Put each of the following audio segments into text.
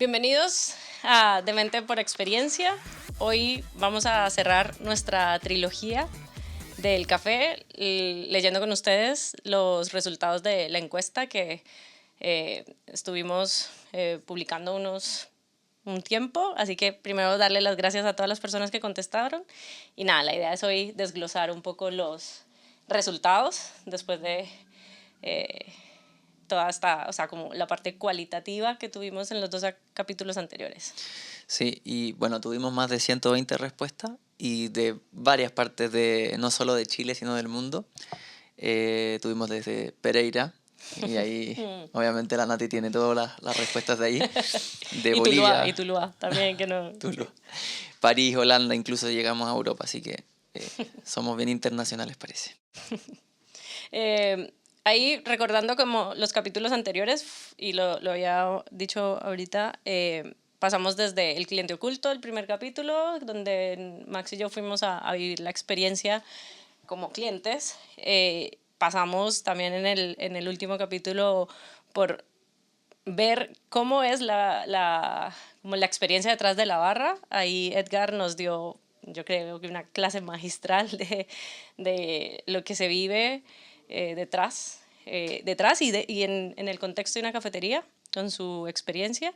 Bienvenidos a Demente por Experiencia. Hoy vamos a cerrar nuestra trilogía del café leyendo con ustedes los resultados de la encuesta que estuvimos publicando un tiempo. Así que primero darle las gracias a todas las personas que contestaron. Y nada, la idea es hoy desglosar un poco los resultados después de toda esta, o sea, como la parte cualitativa que tuvimos en los dos capítulos anteriores. Sí, y bueno, tuvimos más de 120 respuestas y de varias partes de, no solo de Chile, sino del mundo. Tuvimos desde Pereira, y ahí obviamente la Nati tiene todas las respuestas de ahí, de Bolivia, Y Tuluá también, que no. Tuluá, París, Holanda, incluso llegamos a Europa, así que somos bien internacionales, parece. Ahí recordando como los capítulos anteriores, y lo había dicho ahorita, pasamos desde el cliente oculto, el primer capítulo, donde Max y yo fuimos a vivir la experiencia como clientes. Pasamos también en el último capítulo por ver cómo es como la experiencia detrás de la barra. Ahí Edgar nos dio, yo creo que una clase magistral de lo que se vive detrás y en el contexto de una cafetería con su experiencia.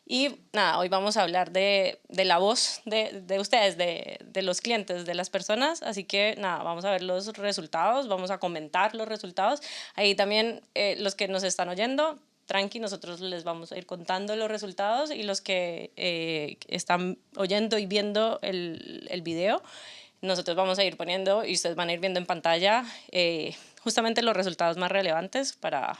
Y nada, hoy vamos a hablar de la voz de ustedes, de los clientes, de las personas. Así que nada, vamos a ver los resultados, vamos a comentar los resultados. Ahí también los que nos están oyendo, tranqui, nosotros les vamos a ir contando los resultados, y los que están oyendo y viendo el video, nosotros vamos a ir poniendo y ustedes van a ir viendo en pantalla justamente los resultados más relevantes para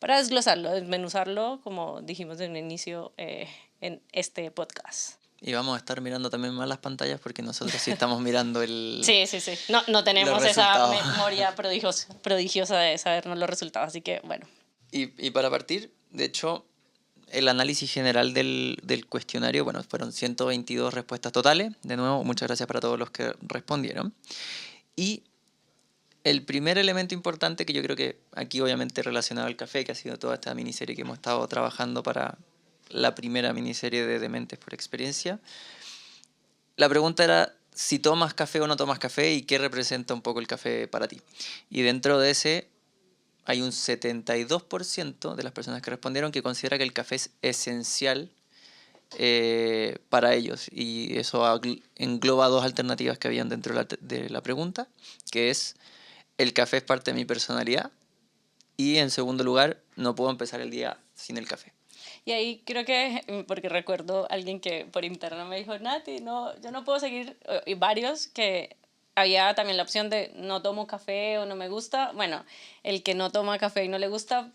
desglosarlo, desmenuzarlo, como dijimos en un inicio en este podcast. Y vamos a estar mirando también más las pantallas porque nosotros sí estamos mirando Sí. No los tenemos esa resultados. memoria prodigiosa de sabernos los resultados, así que bueno. Y para partir, de hecho, el análisis general del cuestionario, bueno, fueron 122 respuestas totales. De nuevo, muchas gracias para todos los que respondieron. Y el primer elemento importante, que yo creo que aquí obviamente relacionado al café, que ha sido toda esta miniserie que hemos estado trabajando para la primera miniserie de Dementes por Experiencia, la pregunta era si tomas café o no tomas café y qué representa un poco el café para ti. Y dentro de ese hay un 72% de las personas que respondieron que considera que el café es esencial para ellos, y eso engloba dos alternativas que habían dentro de la pregunta, que es: el café es parte de mi personalidad, y en segundo lugar, no puedo empezar el día sin el café. Y ahí creo que, porque recuerdo a alguien que por interno me dijo, Nati, no, yo no puedo seguir, y varios que había también la opción de no tomo café o no me gusta. Bueno, el que no toma café y no le gusta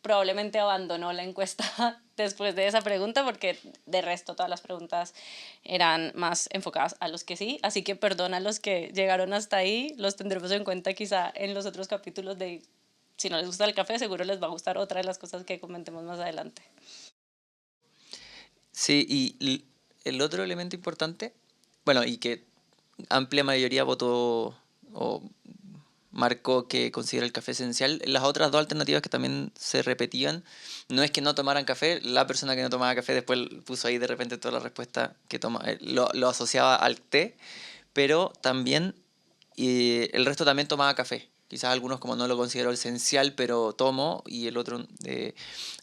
probablemente abandonó la encuesta después de esa pregunta, porque de resto todas las preguntas eran más enfocadas a los que sí. Así que perdona a los que llegaron hasta ahí, los tendremos en cuenta quizá en los otros capítulos de, si no les gusta el café, seguro les va a gustar otra de las cosas que comentemos más adelante. Sí, y el otro elemento importante, bueno, y que amplia mayoría votó o marcó que considera el café esencial. Las otras dos alternativas que también se repetían, no es que no tomaran café, la persona que no tomaba café después puso ahí de repente toda la respuesta que lo asociaba al té, pero también el resto también tomaba café. Quizás algunos como no lo consideró esencial, pero tomo, y el otro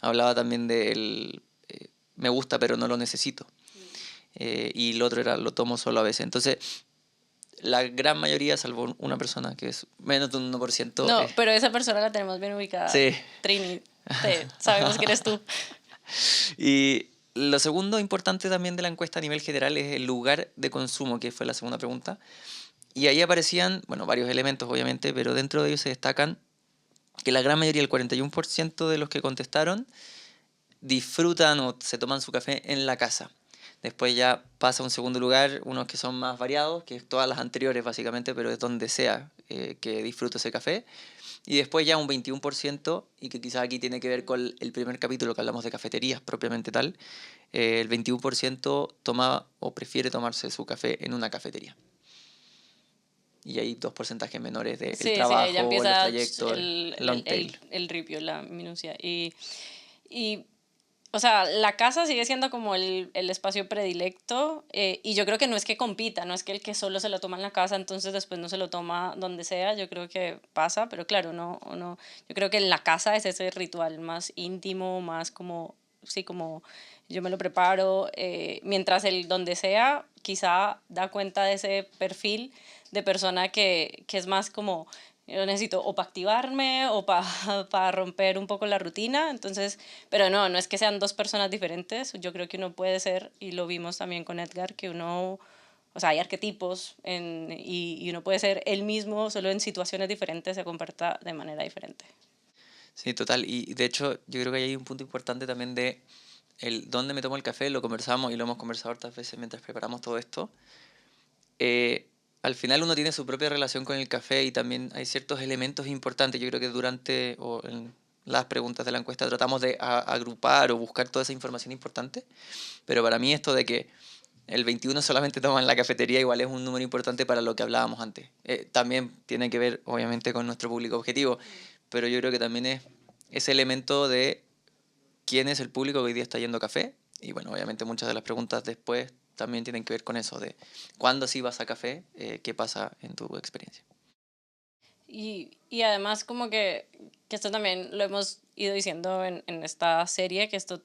hablaba también del me gusta pero no lo necesito. Y el otro era lo tomo solo a veces. Entonces, la gran mayoría, salvo una persona que es menos de un 1%. No, pero esa persona la tenemos bien ubicada. Sí. Trini, sabemos que eres tú. Y lo segundo importante también de la encuesta a nivel general es el lugar de consumo, que fue la segunda pregunta. Y ahí aparecían, bueno, varios elementos obviamente, pero dentro de ellos se destacan que la gran mayoría, el 41% de los que contestaron, disfrutan o se toman su café en la casa. Después ya pasa a un segundo lugar unos que son más variados, que es todas las anteriores básicamente, pero es donde sea que disfruto ese café. Y después ya un 21%, y que quizás aquí tiene que ver con el primer capítulo que hablamos de cafeterías propiamente tal, el 21% toma o prefiere tomarse su café en una cafetería. Y hay dos porcentajes menores del Sí, ahí ya trabajo, los empieza trayectos, long tail. el ripio, la minucia. Y O sea, la casa sigue siendo como el espacio predilecto, y yo creo que no es que compita, no es que el que solo se lo toma en la casa, entonces después no se lo toma donde sea, yo creo que pasa, pero claro, no, yo creo que en la casa es ese ritual más íntimo, más como, sí, como yo me lo preparo, mientras el donde sea quizá da cuenta de ese perfil de persona que es más como yo necesito o para activarme o para romper un poco la rutina, entonces, pero no es que sean dos personas diferentes, yo creo que uno puede ser, y lo vimos también con Edgar, que uno, o sea, hay arquetipos y uno puede ser él mismo, solo en situaciones diferentes se comporta de manera diferente. Sí, total. Y de hecho, yo creo que hay un punto importante también de el dónde me tomo el café, lo conversamos y lo hemos conversado hartas veces mientras preparamos todo esto. eh, Al final uno tiene su propia relación con el café y también hay ciertos elementos importantes. Yo creo que durante o en las preguntas de la encuesta tratamos de agrupar o buscar toda esa información importante, pero para mí esto de que el 21 solamente toma en la cafetería igual es un número importante para lo que hablábamos antes. También tiene que ver obviamente con nuestro público objetivo, pero yo creo que también es ese elemento de quién es el público que hoy día está yendo a café. Y bueno, obviamente muchas de las preguntas después también tienen que ver con eso, de cuándo sí vas a café, qué pasa en tu experiencia. Y además como que esto también lo hemos ido diciendo en esta serie, que esto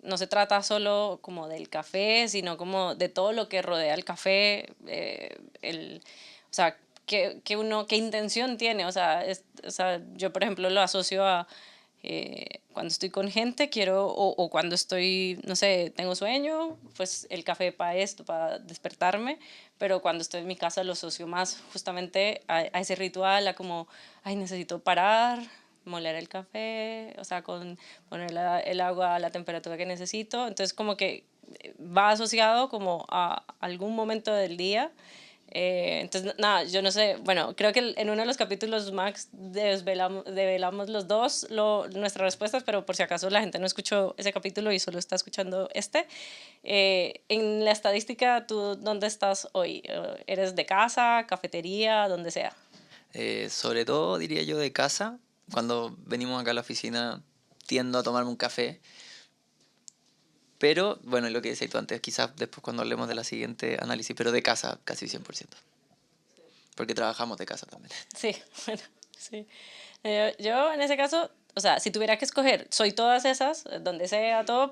no se trata solo como del café, sino como de todo lo que rodea el café, o sea, qué intención tiene, o sea, yo por ejemplo lo asocio a cuando estoy con gente, quiero, o cuando estoy, no sé, tengo sueño, pues el café para esto, para despertarme, pero cuando estoy en mi casa lo asocio más justamente a ese ritual, a como, ay, necesito parar, moler el café, o sea, con poner el agua a la temperatura que necesito, entonces como que va asociado como a algún momento del día. Entonces, nada, yo no sé, bueno, creo que en uno de los capítulos, Max, develamos los dos nuestras respuestas, pero por si acaso la gente no escuchó ese capítulo y solo está escuchando este. En la estadística, ¿tú dónde estás hoy? ¿Eres de casa, cafetería, donde sea? Sobre todo diría yo de casa, cuando venimos acá a la oficina tiendo a tomarme un café, pero bueno, lo que decías tú antes, quizás después cuando hablemos de la siguiente análisis, pero de casa casi 100%, porque trabajamos de casa también. Sí, bueno, sí. Yo en ese caso, o sea, si tuviera que escoger, soy todas esas, donde sea todo,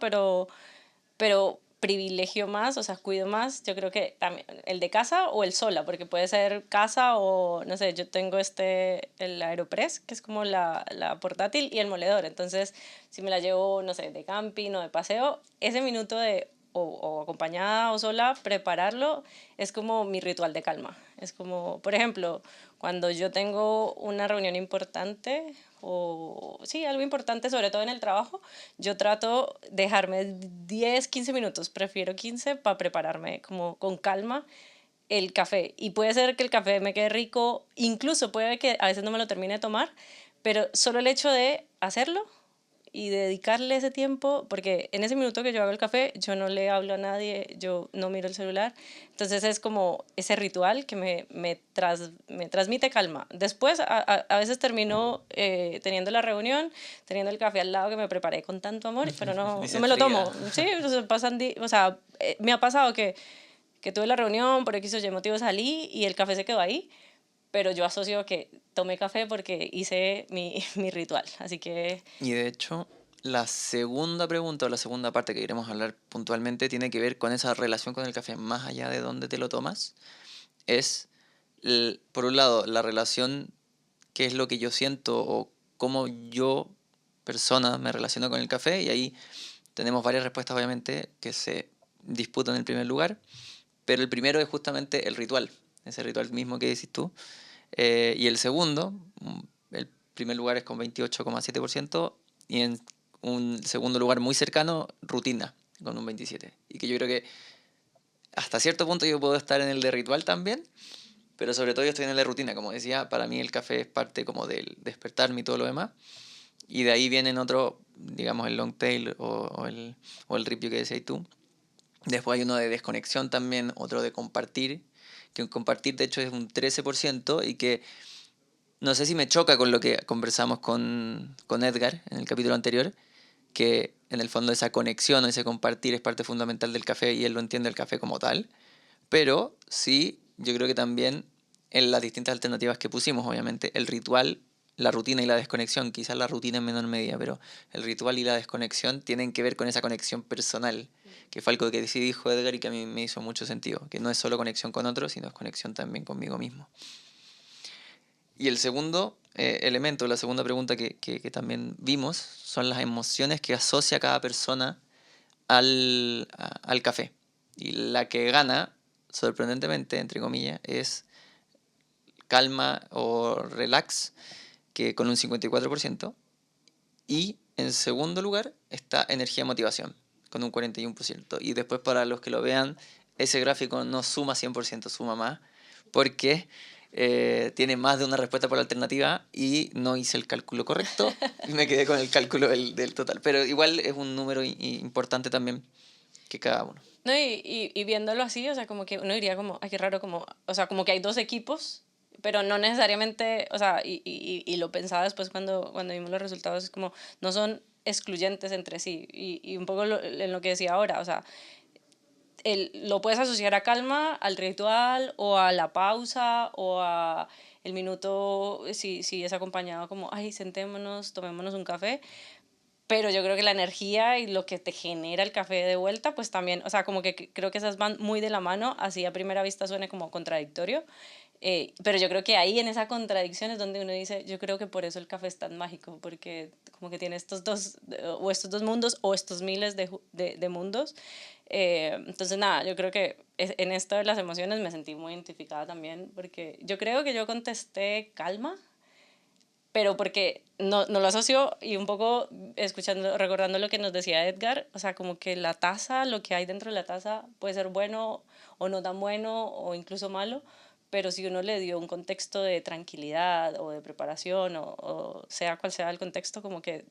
pero privilegio más, o sea, cuido más, yo creo que también el de casa o el sola, porque puede ser casa o, no sé, yo tengo el Aeropress, que es como la portátil, y el moledor, entonces, si me la llevo, no sé, de camping o de paseo, ese minuto de o acompañada o sola, prepararlo es como mi ritual de calma. Es como, por ejemplo, cuando yo tengo una reunión importante o sí, algo importante, sobre todo en el trabajo, yo trato de dejarme 10 15 minutos, prefiero 15 para prepararme como con calma el café. Y puede ser que el café me quede rico, incluso puede que a veces no me lo termine de tomar, pero solo el hecho de hacerlo y dedicarle ese tiempo, porque en ese minuto que yo hago el café, yo no le hablo a nadie, yo no miro el celular, entonces es como ese ritual que me transmite calma. Después, a veces termino teniendo la reunión, teniendo el café al lado que me preparé con tanto amor, pero Y no se me lo enfría. tomo, sí, o sea, o sea, me ha pasado que tuve la reunión, por X o Y motivo salí y el café se quedó ahí, pero yo asocio que tomé café porque hice mi ritual, así que Y de hecho, la segunda pregunta o la segunda parte que queremos hablar puntualmente tiene que ver con esa relación con el café, más allá de dónde te lo tomas. Es, por un lado, la relación, qué es lo que yo siento o cómo yo, persona, me relaciono con el café. Y ahí tenemos varias respuestas, obviamente, que se disputan en el primer lugar. Pero el primero es justamente el ritual, ese ritual mismo que decís tú. Y el segundo, el primer lugar es con 28,7% y en un segundo lugar muy cercano, rutina, con un 27%. Y que yo creo que hasta cierto punto yo puedo estar en el de ritual también, pero sobre todo yo estoy en el de rutina. Como decía, para mí el café es parte como del despertarme y todo lo demás. Y de ahí vienen otros, digamos, el long tail o el ripio que decías tú. Después hay uno de desconexión también, otro de compartir, que un compartir de hecho es un 13% y que no sé si me choca con lo que conversamos con Edgar en el capítulo anterior, que en el fondo esa conexión o ese compartir es parte fundamental del café y él lo entiende el café como tal, pero sí, yo creo que también en las distintas alternativas que pusimos, obviamente, el ritual, la rutina y la desconexión, quizás la rutina en menor medida, pero el ritual y la desconexión tienen que ver con esa conexión personal, que fue algo que sí dijo Edgar y que a mí me hizo mucho sentido, que no es solo conexión con otros, sino es conexión también conmigo mismo. Y el segundo elemento, la segunda pregunta que también vimos, son las emociones que asocia cada persona al café. Y la que gana, sorprendentemente, entre comillas, es calma o relax, que con un 54%. Y en segundo lugar está energía y motivación, con un 41%. Y después para los que lo vean, ese gráfico no suma 100%, suma más, porque tiene más de una respuesta por la alternativa y no hice el cálculo correcto y me quedé con el cálculo del total. Pero igual es un número importante también que cada uno. No, y viéndolo así, o sea, como que uno diría como, ay, qué raro, como, o sea, como que hay dos equipos, pero no necesariamente, o sea, y lo pensaba después cuando vimos los resultados, es como, no son excluyentes entre sí, y un poco en lo que decía ahora, o sea, lo puedes asociar a calma, al ritual, o a la pausa, o a el minuto, si es acompañado como, ay, sentémonos, tomémonos un café, pero yo creo que la energía y lo que te genera el café de vuelta, pues también, o sea, como que creo que esas van muy de la mano, así a primera vista suene como contradictorio, pero yo creo que ahí en esa contradicción es donde uno dice, yo creo que por eso el café es tan mágico, porque como que tiene estos dos, o estos dos mundos, o estos miles de mundos. Entonces, nada, yo creo que en esto de las emociones me sentí muy identificada también, porque yo creo que yo contesté calma, pero porque no lo asocio y un poco escuchando, recordando lo que nos decía Edgar, o sea, como que la taza, lo que hay dentro de la taza puede ser bueno o no tan bueno o incluso malo, pero si uno le dio un contexto de tranquilidad o de preparación o sea cual sea el contexto, como que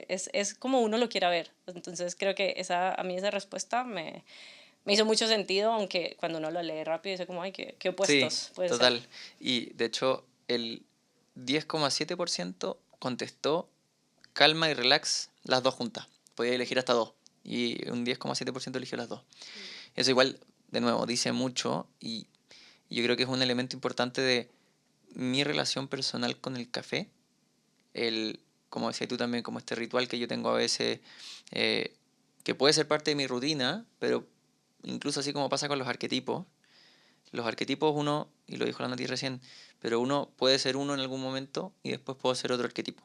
es como uno lo quiera ver. Entonces creo que a mí esa respuesta me hizo mucho sentido, aunque cuando uno lo lee rápido dice como, ay, qué Sí, opuestos pueden ser. total. Y de hecho, el 10,7% contestó calma y relax las dos juntas. Podía elegir hasta dos. Y un 10,7% eligió las dos. Eso igual, de nuevo, dice mucho y yo creo que es un elemento importante de mi relación personal con el café. Como decías tú también, como este ritual que yo tengo a veces, eh, que puede ser parte de mi rutina, pero incluso así como pasa con los arquetipos uno, y lo dijo la Nati recién, pero uno puede ser uno en algún momento y después puedo ser otro arquetipo.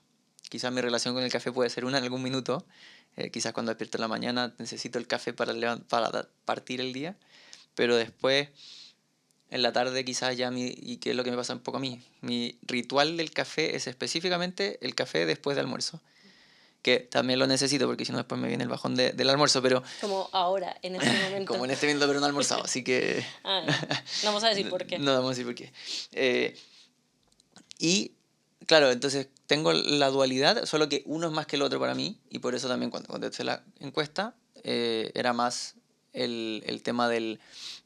Quizás mi relación con el café puede ser una en algún minuto, quizás cuando despierto en la mañana necesito el café para partir el día, pero después en la tarde quizás ya y que es lo que me pasa un poco a mí, mi ritual del café es específicamente el café después de almuerzo, que también lo necesito porque si no después me viene el bajón del almuerzo, pero Como ahora, en este momento. como en este minuto pero no he almorzado, así que Ah, no. No vamos a decir por qué. no vamos a decir por qué. Y claro, entonces tengo la dualidad, solo que uno es más que el otro para mí, y por eso también cuando contesté la encuesta era más el tema de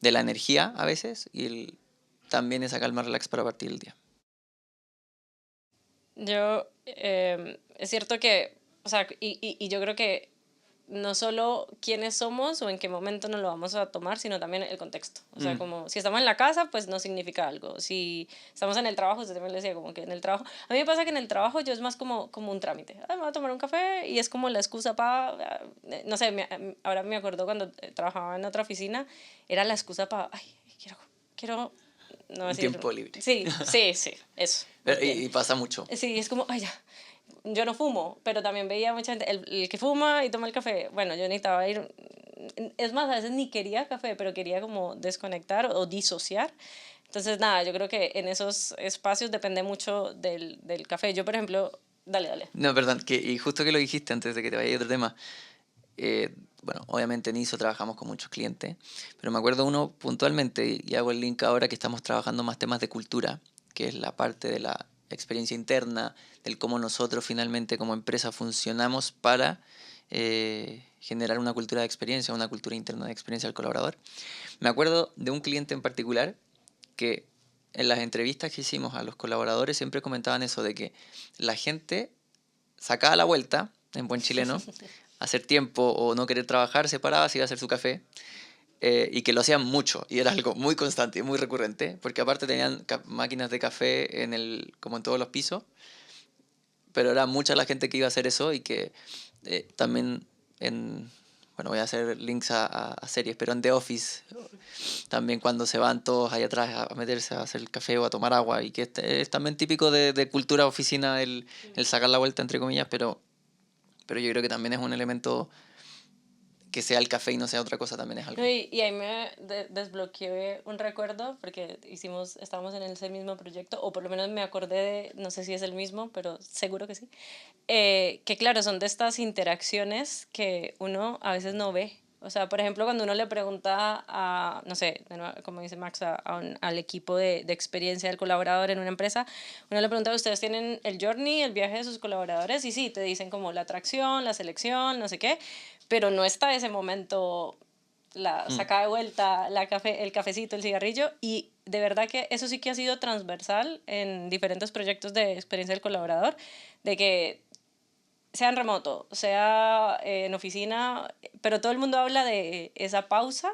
la energía a veces y también esa calma relax para partir el día. Es cierto que, o sea, y yo creo que no solo quiénes somos o en qué momento nos lo vamos a tomar, sino también el contexto. O sea, Mm, como si estamos en la casa, pues no significa algo. Si estamos en el trabajo, usted también le decía, como que en el trabajo. A mí me pasa que en el trabajo yo es más como un trámite. Ah, me voy a tomar un café y es como la excusa para. No sé, ahora me acuerdo cuando trabajaba en otra oficina, era la excusa para. Ay, quiero. No un decir. tiempo libre. Sí, eso, más bien. Y pasa mucho. Sí, es como, ay, ya, yo no fumo, pero también veía mucha gente, el que fuma y toma el café, bueno, yo necesitaba ir, es más, a veces ni quería café, pero quería como desconectar o disociar. Entonces, nada, yo creo que en esos espacios depende mucho del café. Yo, por ejemplo, dale. No, perdón, y justo que lo dijiste antes de que te vaya a otro tema, bueno, obviamente en ISO trabajamos con muchos clientes, pero me acuerdo uno puntualmente, y hago el link ahora que estamos trabajando más temas de cultura, que es la parte de la experiencia interna, del cómo nosotros finalmente como empresa funcionamos para generar una cultura de experiencia, una cultura interna de experiencia al colaborador. Me acuerdo de un cliente en particular que en las entrevistas que hicimos a los colaboradores siempre comentaban eso de que la gente sacaba la vuelta en buen chileno, hacer tiempo o no querer trabajar, se paraba, se iba a hacer su café. Y que lo hacían mucho y era algo muy constante y muy recurrente, porque aparte tenían máquinas de café como en todos los pisos, pero era mucha la gente que iba a hacer eso y que también bueno, voy a hacer links a series, pero en The Office también cuando se van todos ahí atrás a meterse a hacer el café o a tomar agua, y que es también típico de cultura oficina el sacar la vuelta entre comillas, pero yo creo que también es un elemento que sea el café y no sea otra cosa, también es algo. No, y ahí me desbloqueé un recuerdo porque estábamos en ese mismo proyecto, o por lo menos me acordé de, no sé si es el mismo, pero seguro que sí, que claro, son de estas interacciones que uno a veces no ve. O sea, por ejemplo, cuando uno le pregunta a, no sé, como dice Max, al equipo de experiencia del colaborador en una empresa, uno le pregunta, ¿ustedes tienen el journey, el viaje de sus colaboradores? Y sí, te dicen como la atracción, la selección, no sé qué, pero no está ese momento, la Mm. saca de vuelta, el cafecito, el cigarrillo, y de verdad que eso sí que ha sido transversal en diferentes proyectos de experiencia del colaborador, de que sea en remoto, sea en oficina, pero todo el mundo habla de esa pausa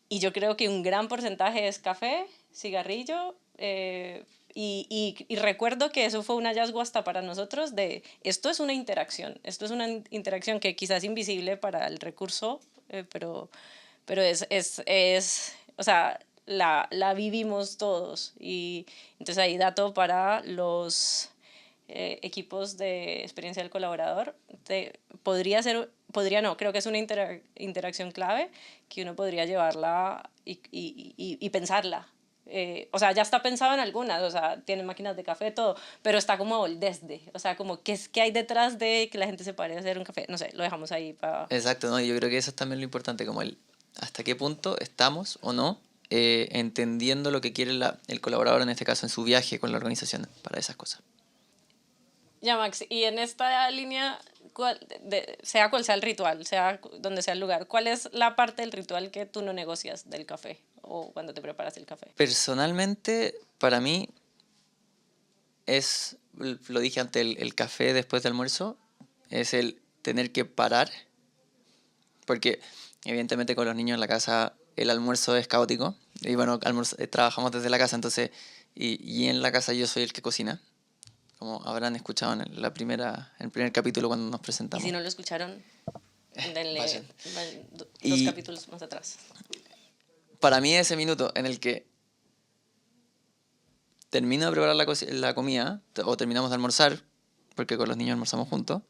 y yo creo que un gran porcentaje es café, cigarrillo, y recuerdo que eso fue un hallazgo hasta para nosotros de esto es una interacción que quizás es invisible para el recurso, pero o sea, la vivimos todos y entonces ahí dato para los equipos de experiencia del colaborador, podría no, creo que es una interacción clave que uno podría llevarla y pensarla. O sea, ya está pensado en algunas, o sea, tienen máquinas de café, todo, pero está como desde, o sea, como qué hay detrás de que la gente se pare a hacer un café, no sé, lo dejamos ahí para... Exacto, ¿no? Y yo creo que eso es también lo importante, como el hasta qué punto estamos o no entendiendo lo que quiere el colaborador, en este caso en su viaje con la organización, para esas cosas. Ya, Max, y en esta línea, sea cual sea el ritual, sea donde sea el lugar, ¿cuál es la parte del ritual que tú no negocias del café o cuando te preparas el café? Personalmente, para mí lo dije antes, el café después del almuerzo, es el tener que parar, porque evidentemente con los niños en la casa el almuerzo es caótico, y bueno, trabajamos desde la casa, entonces, y en la casa yo soy el que cocina, como habrán escuchado en el primer capítulo cuando nos Y si presentamos. no lo escucharon, denle Vayan. 2 Y capítulos más atrás. para mí ese minuto en el que termino de preparar la comida, o terminamos de almorzar, porque con los niños almorzamos juntos,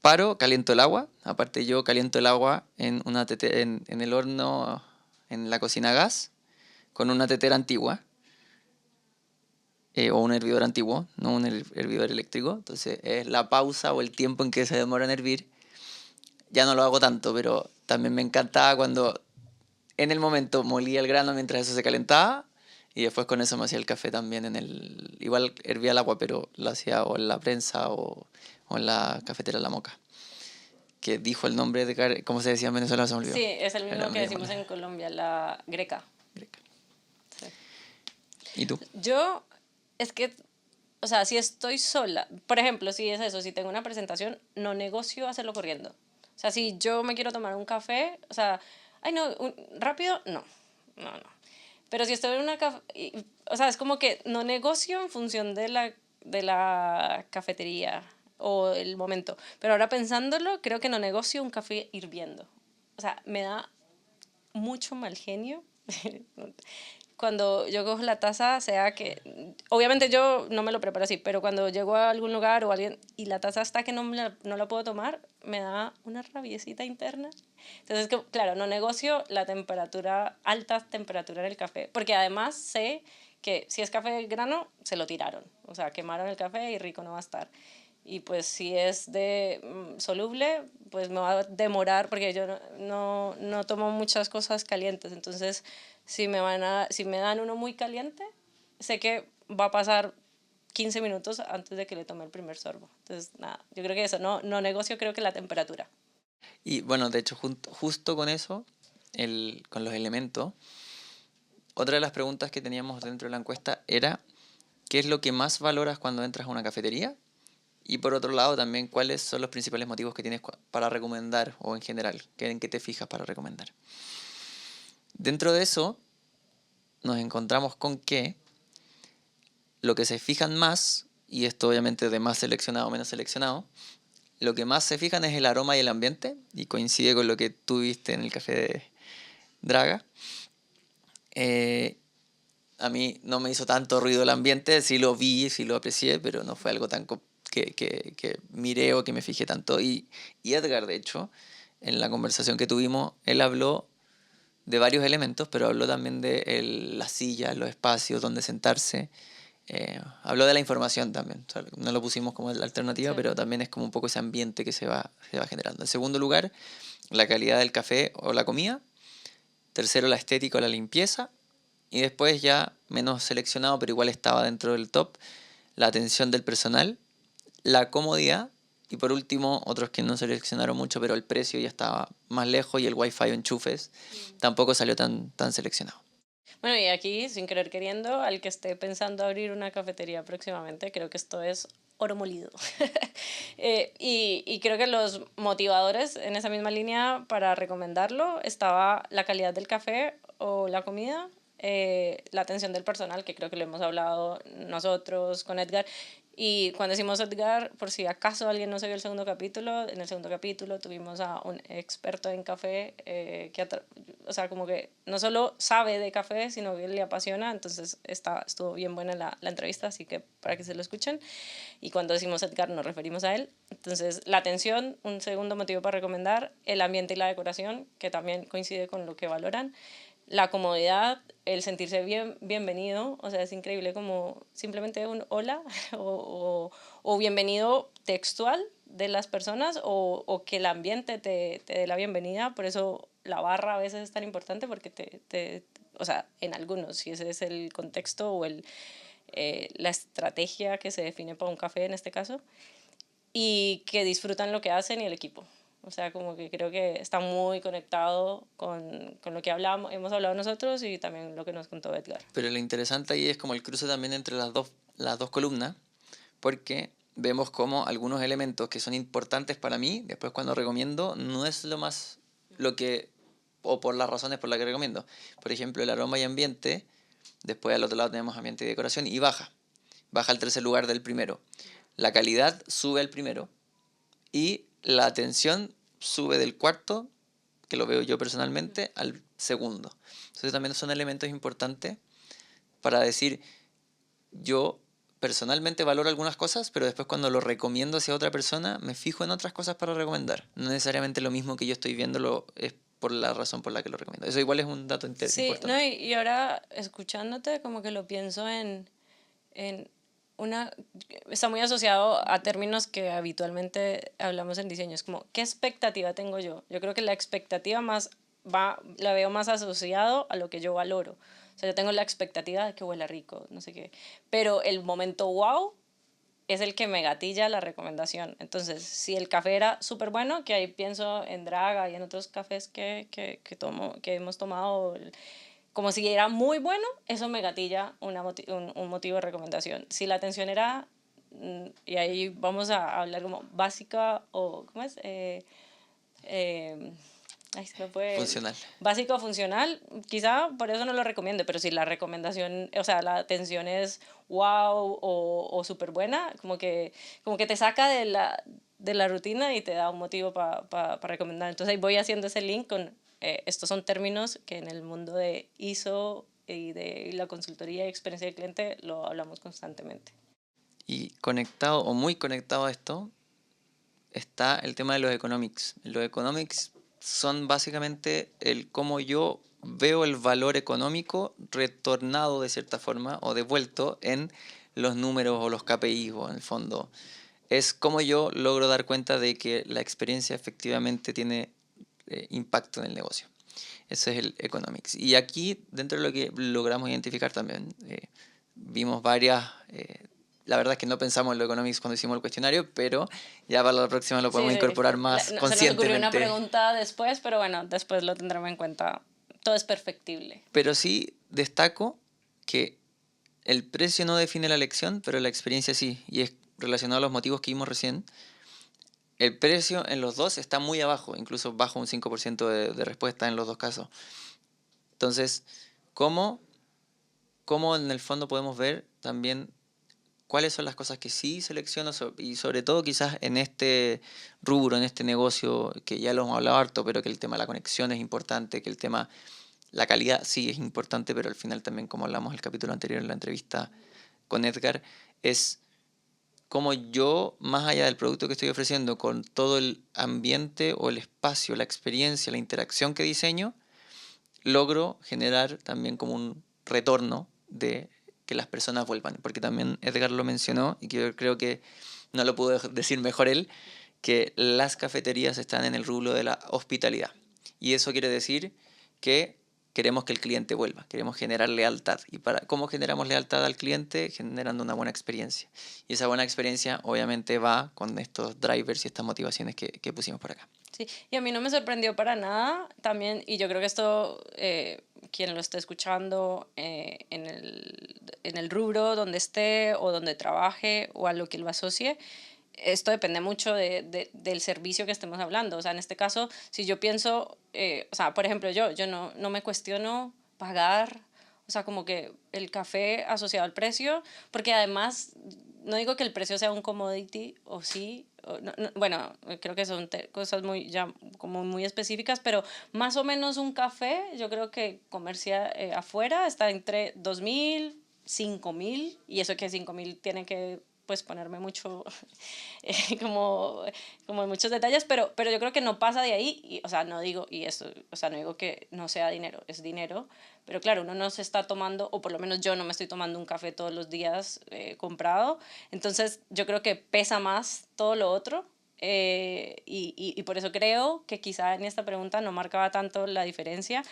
paro, caliento el agua, aparte yo caliento el agua en el horno, en la cocina a gas, con una tetera antigua, o un hervidor antiguo, no un hervidor eléctrico, entonces es la pausa o el tiempo en que se demora en hervir. Ya no lo hago tanto, pero también me encantaba cuando en el momento molía el grano mientras eso se calentaba, y después con eso me hacía el café también igual hervía el agua, pero lo hacía o en la prensa o en la cafetera La Moca, que dijo el nombre ¿cómo se decía en Venezuela? Se me olvidó. Sí, es el Era mismo que medio decimos mala. en Colombia, la greca. Greca. Sí. ¿Y tú? Yo, es que, o sea, si estoy sola, por ejemplo, si es eso, si tengo una presentación, no negocio hacerlo corriendo. O sea, si yo me quiero tomar un café, o sea, ay, no, rápido, no, no. Pero si estoy en una o sea, es como que no negocio en función de la cafetería o el momento. Pero ahora pensándolo, creo que no negocio un café hirviendo. O sea, me da mucho mal genio cuando yo cojo la taza, sea que, obviamente yo no me lo preparo así, pero cuando llego a algún lugar o alguien y la taza está que no la puedo tomar, me da una rabiecita interna. Entonces, claro, no negocio la temperatura, alta temperatura en el café, porque además sé que si es café grano, se lo tiraron, o sea, quemaron el café y rico no va a estar. Y pues si es de soluble, pues me va a demorar porque yo no tomo muchas cosas calientes. Entonces, si me dan uno muy caliente, sé que va a pasar 15 minutos antes de que le tome el primer sorbo. Entonces, nada, yo creo que eso, no negocio, creo que la temperatura. Y bueno, de hecho, justo con eso, con los elementos, otra de las preguntas que teníamos dentro de la encuesta era, ¿qué es lo que más valoras cuando entras a una cafetería? Y por otro lado, también, ¿cuáles son los principales motivos que tienes para recomendar o en general? ¿En qué te fijas para recomendar? Dentro de eso, nos encontramos con que lo que se fijan más, y esto obviamente de más seleccionado o menos seleccionado, lo que más se fijan es el aroma y el ambiente, y coincide con lo que tú viste en el café de Draga. A mí no me hizo tanto ruido el ambiente, sí lo vi, sí lo aprecié, pero no fue algo tan que miré o que me fijé tanto. Y Edgar, de hecho, en la conversación que tuvimos, él habló de varios elementos, pero habló también de las sillas, los espacios, donde sentarse. Habló de la información también. O sea, no lo pusimos como la alternativa, Sí. pero también es como un poco ese ambiente que se va generando. En segundo lugar, la calidad del café o la comida. Tercero, la estética o la limpieza. Y después ya menos seleccionado, pero igual estaba dentro del top, la atención del personal, la comodidad y por último otros que no seleccionaron mucho, pero el precio ya estaba más lejos y el wifi o enchufes tampoco salió tan seleccionado. Bueno, y aquí, sin querer queriendo, al que esté pensando abrir una cafetería próximamente, creo que esto es oro molido. Y creo que los motivadores en esa misma línea para recomendarlo estaba la calidad del café o la comida, la atención del personal, que creo que lo hemos hablado nosotros con Edgar. Y cuando decimos Edgar, por si acaso alguien no se vio el segundo capítulo, en el segundo capítulo tuvimos a un experto en café o sea, como que no solo sabe de café, sino que le apasiona, entonces estuvo bien buena la entrevista, así que para que se lo escuchen. Y cuando decimos Edgar nos referimos a él. Entonces, la atención, un segundo motivo para recomendar, el ambiente y la decoración, que también coincide con lo que valoran, la comodidad, el sentirse bienvenido, o sea, es increíble como simplemente un hola o bienvenido textual de las personas o que el ambiente te dé la bienvenida, por eso la barra a veces es tan importante porque o sea, en algunos, si ese es el contexto o la estrategia que se define para un café en este caso, y que disfrutan lo que hacen y el equipo. O sea, como que creo que está muy conectado con lo que hemos hablado nosotros y también lo que nos contó Edgar. Pero lo interesante ahí es como el cruce también entre las dos columnas, porque vemos como algunos elementos que son importantes para mí, después cuando recomiendo, no es lo que, o por las razones por las que recomiendo. Por ejemplo, el aroma y ambiente, después al otro lado tenemos ambiente y decoración, y baja al tercer lugar del primero. La calidad sube al primero, y la atención sube del cuarto, que lo veo yo personalmente, al segundo. Entonces también son elementos importantes para decir, yo personalmente valoro algunas cosas, pero después cuando lo recomiendo hacia otra persona, me fijo en otras cosas para recomendar. No necesariamente lo mismo que yo estoy viendo es por la razón por la que lo recomiendo. Eso igual es un dato Sí, no, importante. y ahora escuchándote como que lo pienso en una, está muy asociado a términos que habitualmente hablamos en diseño, es como, ¿qué expectativa tengo yo? Yo creo que la expectativa la veo más asociado a lo que yo valoro. O sea, yo tengo la expectativa de que huela rico, no sé qué, pero el momento wow es el que me gatilla la recomendación. Entonces, si el café era súper bueno, que ahí pienso en Draga y en otros cafés que hemos tomado, como si era muy bueno, eso me gatilla un motivo de recomendación. Si la atención era, y ahí vamos a hablar como básica o, ¿cómo es? Eh, Ay, se me fue. Funcional. Básico o funcional, quizá por eso no lo recomiendo, pero si la recomendación, o sea, la atención es wow o súper buena, como que te saca de la rutina y te da un motivo para recomendar. Entonces ahí voy haciendo ese link con, estos son términos que en el mundo de ISO y de la consultoría y experiencia del cliente lo hablamos constantemente. Y conectado o muy conectado a esto está el tema de los economics. Los economics son básicamente el cómo yo veo el valor económico retornado de cierta forma o devuelto en los números o los KPIs o en el fondo. Es cómo yo logro dar cuenta de que la experiencia efectivamente tiene impacto en el negocio. Ese es el economics. Y aquí, dentro de lo que logramos identificar también, vimos varias la verdad es que no pensamos en lo economics cuando hicimos el cuestionario, pero ya para la próxima lo Sí, podemos sí. incorporar más Se nos ocurrió una conscientemente. pregunta después, pero bueno, después lo tendremos en cuenta. Todo es perfectible. Pero sí destaco que el precio no define la elección, pero la experiencia sí. Y es relacionado a los motivos que vimos recién, el precio en los dos está muy abajo, incluso bajo un 5% de respuesta en los dos casos. Entonces, ¿cómo en el fondo podemos ver también cuáles son las cosas que sí selecciono y sobre todo quizás en este rubro, en este negocio que ya lo hemos hablado harto, pero que el tema de la conexión es importante, que el tema, la calidad sí es importante, pero al final también, como hablamos en el capítulo anterior en la entrevista con Edgar, es cómo yo, más allá del producto que estoy ofreciendo, con todo el ambiente o el espacio, la experiencia, la interacción que diseño, logro generar también como un retorno de que las personas vuelvan. Porque también Edgar lo mencionó y que yo creo que no lo pudo decir mejor él, que las cafeterías están en el rubro de la hospitalidad. Y eso quiere decir que queremos que el cliente vuelva, queremos generar lealtad. ¿Y cómo generamos lealtad al cliente? Generando una buena experiencia. Y esa buena experiencia obviamente va con estos drivers y estas motivaciones que pusimos por acá. Sí, y a mí no me sorprendió para nada también, y yo creo que esto, quien lo esté escuchando en el rubro donde esté o donde trabaje o a lo que lo asocie, esto depende mucho del servicio que estemos hablando. O sea, en este caso, si yo pienso, o sea, por ejemplo, yo no me cuestiono pagar, o sea, como que el café asociado al precio, porque además, no digo que el precio sea un commodity, o sí, bueno, creo que son cosas muy, ya como muy específicas, pero más o menos un café, yo creo que comercia afuera está entre 2.000, 5.000, y eso que 5.000 tiene que pues ponerme mucho como, como en muchos detalles, pero yo creo que no pasa de ahí, y, o sea, no digo, y eso, o sea, no digo que no sea dinero, es dinero, pero claro, uno no se está tomando, o por lo menos yo no me estoy tomando un café todos los días comprado, entonces yo creo que pesa más todo lo otro, y por eso creo que quizá en esta pregunta no marcaba tanto la diferencia,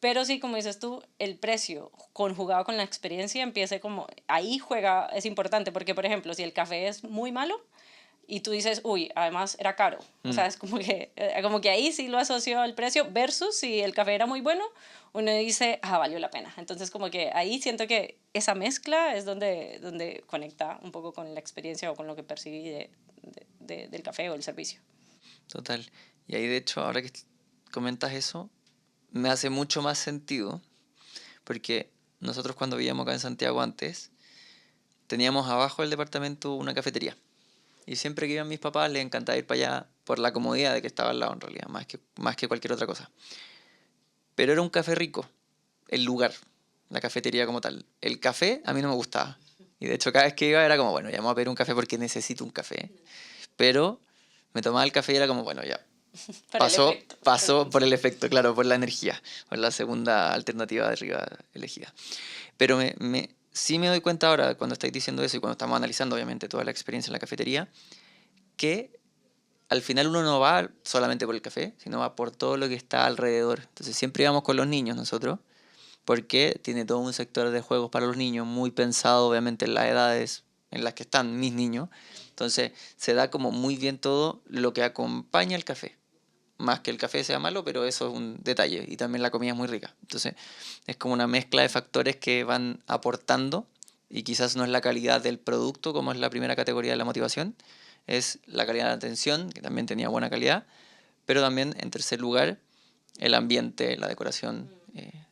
pero sí, como dices tú, el precio conjugado con la experiencia empieza como, ahí juega, es importante, porque por ejemplo, si el café es muy malo y tú dices, uy, además era caro, o Mm, sea, es como que ahí sí lo asocio al precio, versus si el café era muy bueno, uno dice, ah, valió la pena. Entonces como que ahí siento que esa mezcla es donde conecta un poco con la experiencia o con lo que percibí del café o el servicio. total. Y ahí de hecho, ahora que comentas eso, me hace mucho más sentido, porque nosotros cuando vivíamos acá en Santiago antes, teníamos abajo del departamento una cafetería. Y siempre que iban mis papás les encantaba ir para allá por la comodidad de que estaba al lado en realidad, más que cualquier otra cosa. Pero era un café rico, el lugar, la cafetería como tal. El café a mí no me gustaba. Y de hecho cada vez que iba era como, bueno, ya vamos a pedir un café porque necesito un café. Pero me tomaba el café y era como, bueno, ya. Para el Pasó, efecto, pasó por redundancia. el efecto, claro, por la energía, por la segunda alternativa de arriba elegida. Pero sí me doy cuenta ahora, cuando estáis diciendo eso y cuando estamos analizando, obviamente, toda la experiencia en la cafetería, que al final uno no va solamente por el café, sino va por todo lo que está alrededor. Entonces siempre íbamos con los niños nosotros, porque tiene todo un sector de juegos para los niños, muy pensado obviamente en las edades en las que están mis niños. Entonces se da como muy bien todo lo que acompaña el café. Más que el café sea malo, pero eso es un detalle. Y también la comida es muy rica. Entonces es como una mezcla de factores que van aportando y quizás no es la calidad del producto como es la primera categoría de la motivación, es la calidad de la atención, que también tenía buena calidad, pero también en tercer lugar el ambiente, la decoración,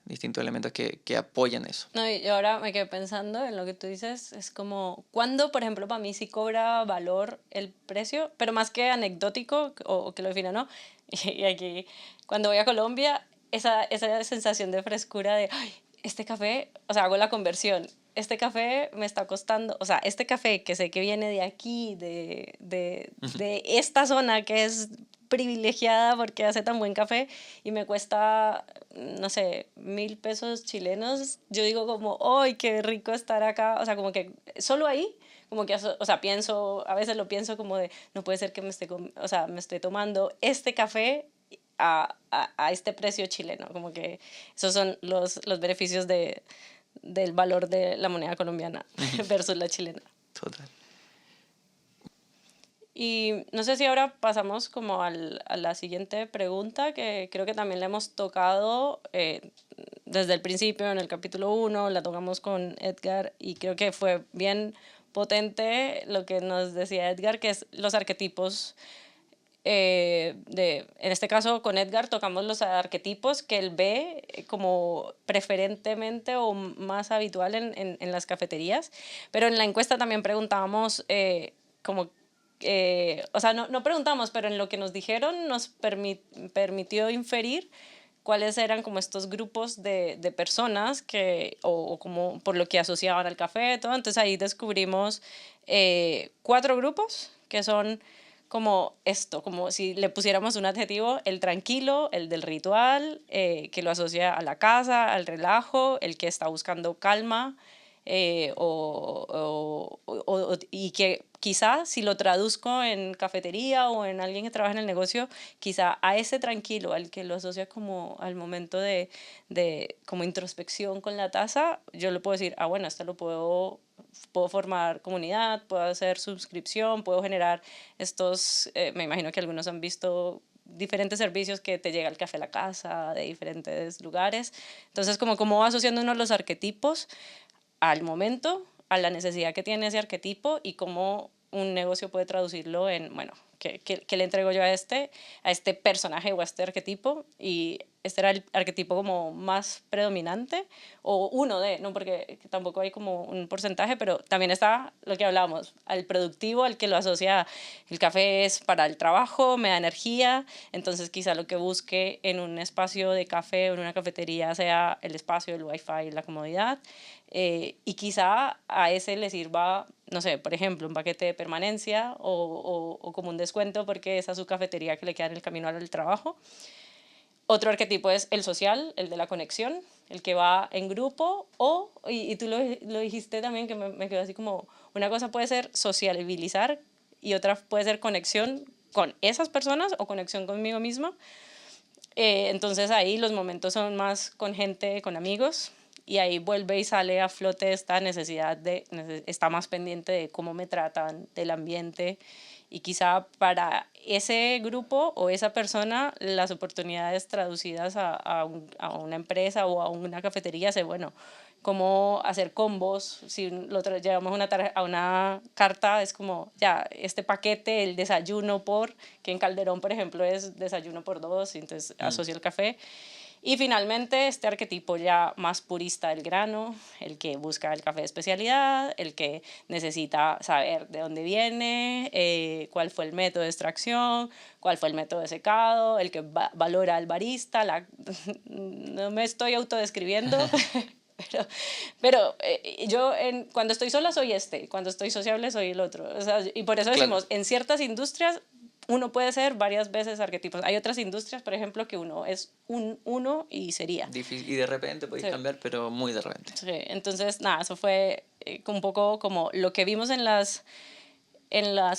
distintos elementos que apoyan eso. No, y ahora me quedé pensando en lo que tú dices, es como, ¿cuándo, por ejemplo, para mí sí cobra valor el precio? Pero más que anecdótico o que lo defina, ¿no? Y aquí, cuando voy a Colombia, esa sensación de frescura de, "Ay, este café", o sea, hago la conversión, este café me está costando, o sea, este café que sé que viene de aquí, de esta zona que es privilegiada porque hace tan buen café y me cuesta, no sé, 1.000 pesos chilenos, yo digo como, ¡ay, qué rico estar acá! O sea, como que solo ahí, como que, o sea, pienso, a veces lo pienso como de, no puede ser que o sea, me esté tomando este café a este precio chileno, como que esos son los beneficios del valor de la moneda colombiana versus la chilena. Total. Y no sé si ahora pasamos como a la siguiente pregunta, que creo que también la hemos tocado desde el principio, en el capítulo 1, la tocamos con Edgar y creo que fue bien potente lo que nos decía Edgar, que es los arquetipos. En este caso con Edgar tocamos los arquetipos que él ve como preferentemente o más habitual en las cafeterías, pero en la encuesta también preguntábamos como, o sea, no preguntamos, pero en lo que nos dijeron nos permitió inferir cuáles eran como estos grupos de personas que, o como por lo que asociaban al café, todo. Entonces ahí descubrimos 4 grupos que son como esto, como si le pusiéramos un adjetivo, el tranquilo, el del ritual, que lo asocia a la casa, al relajo, el que está buscando calma, y que quizá si lo traduzco en cafetería o en alguien que trabaja en el negocio, quizá a ese tranquilo, al que lo asocia como al momento de como introspección con la taza, yo le puedo decir, bueno, esto puedo formar comunidad, puedo hacer suscripción, puedo generar estos, me imagino que algunos han visto diferentes servicios que te llega el café a la casa de diferentes lugares. Entonces, como va asociando uno los arquetipos al momento, a la necesidad que tiene ese arquetipo y cómo un negocio puede traducirlo en, bueno, ¿qué le entrego yo a este personaje o a este arquetipo? Y este era el arquetipo como más predominante, o uno de, no, porque tampoco hay como un porcentaje, pero también está lo que hablábamos, al productivo, al que lo asocia, el café es para el trabajo, me da energía, entonces quizá lo que busque en un espacio de café o en una cafetería sea el espacio, el wifi, la comodidad, y quizá a ese le sirva, no sé, por ejemplo, un paquete de permanencia o como un descuento porque esa es su cafetería que le queda en el camino al trabajo. Otro arquetipo es el social, el de la conexión, el que va en grupo y tú lo dijiste también que me quedó así como, una cosa puede ser sociabilizar y otra puede ser conexión con esas personas o conexión conmigo misma. Entonces ahí los momentos son más con gente, con amigos, y ahí vuelve y sale a flote esta necesidad está más pendiente de cómo me tratan, del ambiente, y quizá para ese grupo o esa persona las oportunidades traducidas a una empresa o a una cafetería se, bueno, cómo hacer combos, si llevamos a una carta, es como, ya, este paquete, el desayuno que en Calderón, por ejemplo, es desayuno por 2, entonces asocia el café. Y finalmente, este arquetipo ya más purista del grano, el que busca el café de especialidad, el que necesita saber de dónde viene, cuál fue el método de extracción, cuál fue el método de secado, el que valora al barista. No me estoy autodescribiendo, pero yo cuando estoy sola soy cuando estoy sociable soy el otro. O sea, y por eso Claro, decimos, en ciertas industrias uno puede ser varias veces arquetipos. Hay otras industrias, por ejemplo, que uno es uno y sería. difícil, y de repente podéis Sí, cambiar, pero muy de repente. sí. Entonces, nada, eso fue un poco como lo que vimos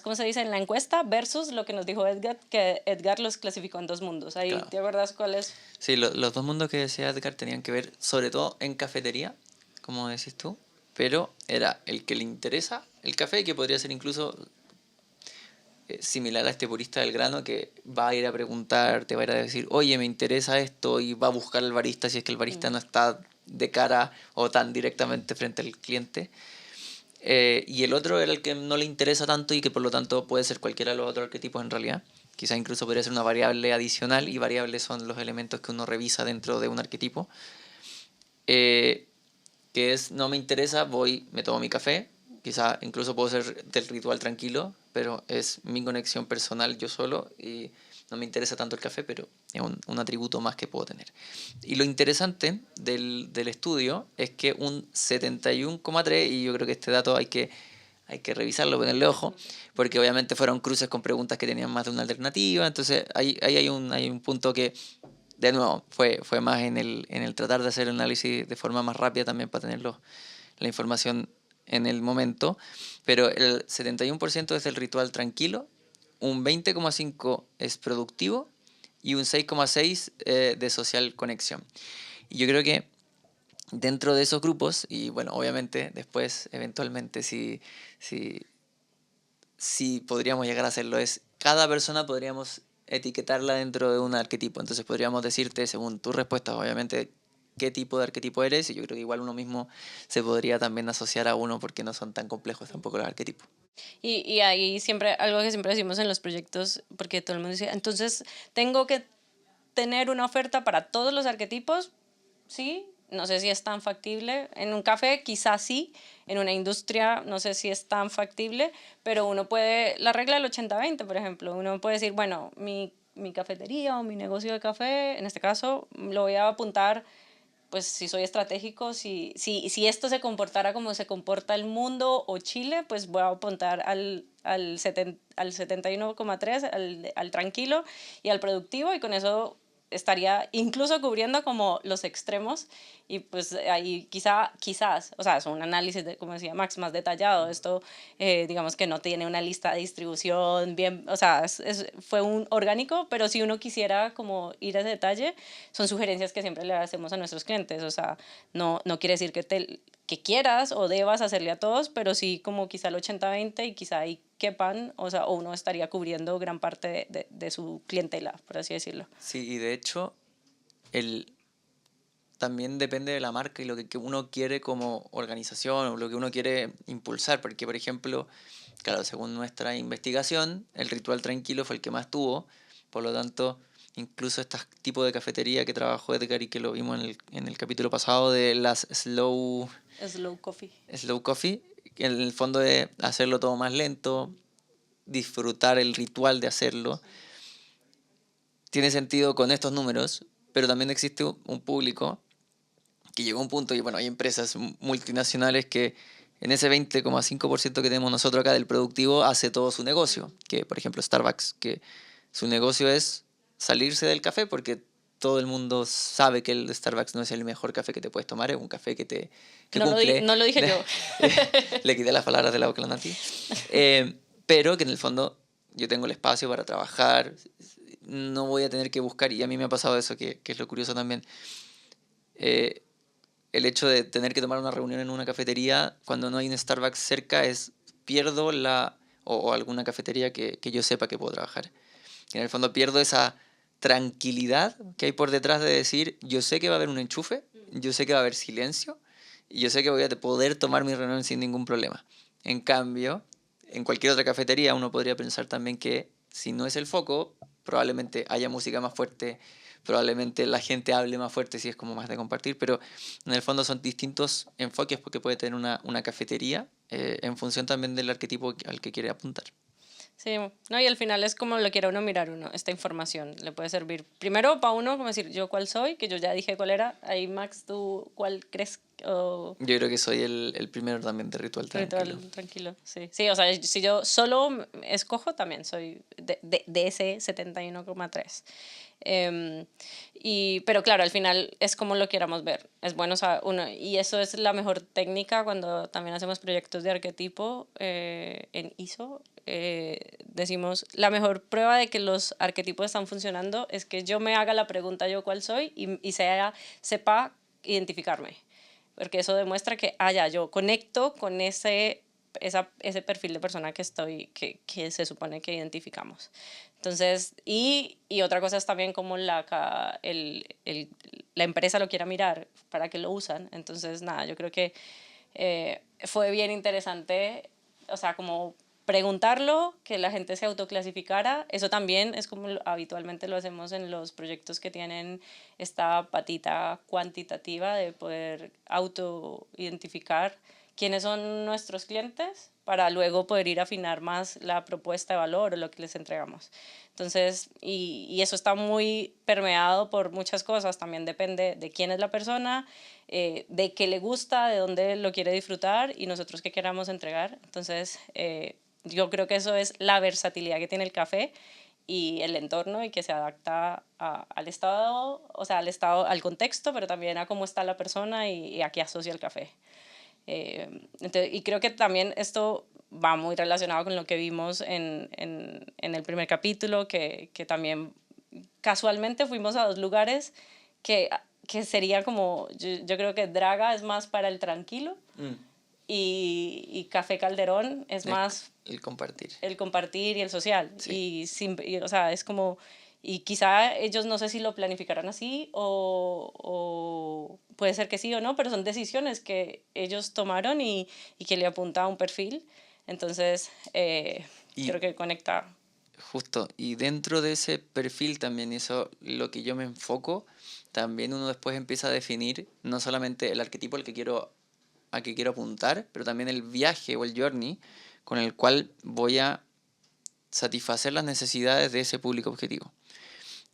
¿cómo se dice? En la encuesta versus lo que nos dijo Edgar, que Edgar los clasificó en 2 mundos. Ahí, Claro. ¿te acuerdas cuál es? Sí, los dos mundos que decía Edgar tenían que ver sobre todo en cafetería, como decís tú, pero era el que le interesa el café, que podría ser incluso similar a este purista del grano que va a ir a preguntar, te va a ir a decir, oye, me interesa esto, y va a buscar al barista si es que el barista no está de cara o tan directamente frente al cliente. Y el otro era el que no le interesa tanto y que por lo tanto puede ser cualquiera de los otros arquetipos en realidad. Quizás incluso podría ser una variable adicional, y variables son los elementos que uno revisa dentro de un arquetipo. Que es, no me interesa, voy, me tomo mi café. Quizá incluso puedo ser del ritual tranquilo, pero es mi conexión personal yo solo y no me interesa tanto el café, pero es un atributo más que puedo tener. Y lo interesante del estudio es que un 71,3, y yo creo que este dato hay que revisarlo, ponerle ojo, porque obviamente fueron cruces con preguntas que tenían más de una alternativa, entonces ahí hay un punto que, de nuevo, fue más en el tratar de hacer el análisis de forma más rápida también para tener la información en el momento, pero el 71% es del ritual tranquilo, un 20,5% es productivo y un 6,6% de social conexión. Y yo creo que dentro de esos grupos, y bueno, obviamente después, eventualmente, si podríamos llegar a hacerlo, es cada persona podríamos etiquetarla dentro de un arquetipo. Entonces podríamos decirte, según tus respuestas, obviamente, qué tipo de arquetipo eres, y yo creo que igual uno mismo se podría también asociar a uno porque no son tan complejos tampoco los arquetipos. Y ahí siempre, algo que siempre decimos en los proyectos, porque todo el mundo dice, entonces tengo que tener una oferta para todos los arquetipos, sí, no sé si es tan factible. En un café quizás sí, en una industria no sé si es tan factible, pero uno puede, la regla del 80-20, por ejemplo, uno puede decir, bueno, mi cafetería o mi negocio de café, en este caso, lo voy a apuntar, pues si soy estratégico, si esto se comportara como se comporta el mundo o Chile, pues voy a apuntar al 71,3, al tranquilo y al productivo, y con eso estaría incluso cubriendo como los extremos, y pues ahí quizás, o sea, es un análisis, como decía Max, más detallado. Esto, digamos que no tiene una lista de distribución bien, o sea, fue un orgánico, pero si uno quisiera como ir a ese detalle, son sugerencias que siempre le hacemos a nuestros clientes. O sea, no quiere decir que quieras o debas hacerle a todos, pero sí como quizá el 80-20, y quizá ahí quepan, o sea, o uno estaría cubriendo gran parte de su clientela, por así decirlo. Sí, y de hecho, el, también depende de la marca y lo que uno quiere como organización o lo que uno quiere impulsar, porque por ejemplo, claro, según nuestra investigación, el Ritual Tranquilo fue el que más tuvo, por lo tanto, incluso este tipo de cafetería que trabajó Edgar y que lo vimos en el capítulo pasado de las Slow coffee. slow coffee, que en el fondo es hacerlo todo más lento, disfrutar el ritual de hacerlo, tiene sentido con estos números, pero también existe un público que llegó a un punto, y bueno, hay empresas multinacionales que en ese 20,5% que tenemos nosotros acá del productivo hace todo su negocio, que por ejemplo Starbucks, que su negocio es salirse del café porque todo el mundo sabe que el Starbucks no es el mejor café que te puedes tomar, es un café que cumple, No lo dije yo. le quité las palabras de la boca a la Nati, pero que en el fondo yo tengo el espacio para trabajar, no voy a tener que buscar, y a mí me ha pasado eso, que es lo curioso también, eh, el hecho de tener que tomar una reunión en una cafetería cuando no hay un Starbucks cerca es pierdo o alguna cafetería que yo sepa que puedo trabajar. En el fondo pierdo esa tranquilidad que hay por detrás de decir, yo sé que va a haber un enchufe, yo sé que va a haber silencio y yo sé que voy a poder tomar mi reunión sin ningún problema. En cambio, en cualquier otra cafetería uno podría pensar también que si no es el foco, probablemente haya música más fuerte, probablemente la gente hable más fuerte si es como más de compartir, pero en el fondo son distintos enfoques porque puede tener una cafetería en función también del arquetipo al que quiere apuntar. Sí, no, y al final es como lo quiera uno mirar uno, esta información le puede servir primero para uno, como decir, yo cuál soy, que yo ya dije cuál era. Ahí, Max, ¿tú cuál crees? O Yo creo que soy el primero también de Ritual Tranquilo. ritual tranquilo, sí. Sí, o sea, si yo solo escojo, también soy de ese 71,3. Pero claro, al final es como lo queramos ver. Es bueno, o sea, uno, y eso es la mejor técnica cuando también hacemos proyectos de arquetipo en ISO. Decimos, la mejor prueba de que los arquetipos están funcionando es que yo me haga la pregunta yo cuál soy, y sepa identificarme, porque eso demuestra que, ya, yo conecto con ese perfil de persona que se supone que identificamos. Entonces, y otra cosa es también como la empresa lo quiera mirar, para que lo usan. Entonces, nada, yo creo que fue bien interesante, o sea, como preguntarlo, que la gente se autoclasificara. Eso también es como habitualmente lo hacemos en los proyectos que tienen esta patita cuantitativa de poder autoidentificar quiénes son nuestros clientes, para luego poder ir a afinar más la propuesta de valor o lo que les entregamos. Entonces, y eso está muy permeado por muchas cosas. También depende de quién es la persona, de qué le gusta, de dónde lo quiere disfrutar, y nosotros qué queramos entregar. Entonces, yo creo que eso es la versatilidad que tiene el café y el entorno, y que se adapta al estado, o sea, al contexto, pero también a cómo está la persona y a qué asocia el café. Y creo que también esto va muy relacionado con lo que vimos en el primer capítulo, que también casualmente fuimos a dos lugares que, que sería como, yo creo que Draga es más para el tranquilo, Mm, y Café Calderón es el, más el compartir. el compartir y el social. Sí. O sea, es como, Y quizá ellos no sé si lo planificarán así o puede ser que sí o no, pero son decisiones que ellos tomaron y que le apunta a un perfil. Entonces, Y creo que conecta. justo, y dentro de ese perfil también, y eso lo que yo me enfoco, también uno después empieza a definir no solamente el arquetipo al que quiero apuntar, pero también el viaje o el journey con el cual voy a satisfacer las necesidades de ese público objetivo.